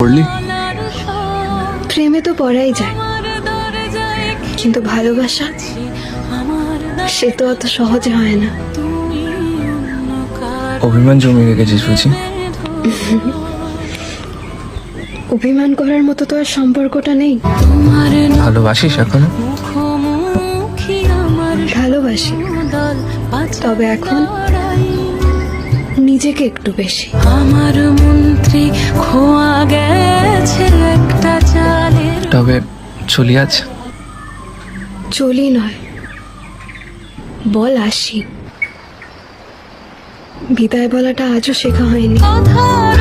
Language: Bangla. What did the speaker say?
পড়লি? প্রেমে তো পড়াই যায়, কিন্তু ভালোবাসা সে তো অত সহজে হয় না। অভিমান জমিয়ে রেখেছিস বুঝি? অভিমান করার মতো তো আর সম্পর্কটা নেই। ভালোবাসিস এখনো? ভালোবাসি, তবে এখন নিজেকে একটু বেশি। আমার মন্ত্রী খোয়া গেছে একটা চালের। তবে চলি আজ? চলি নয়, বল আসি। বিদায় বলাটা আজও শেখা হয়নি। কথার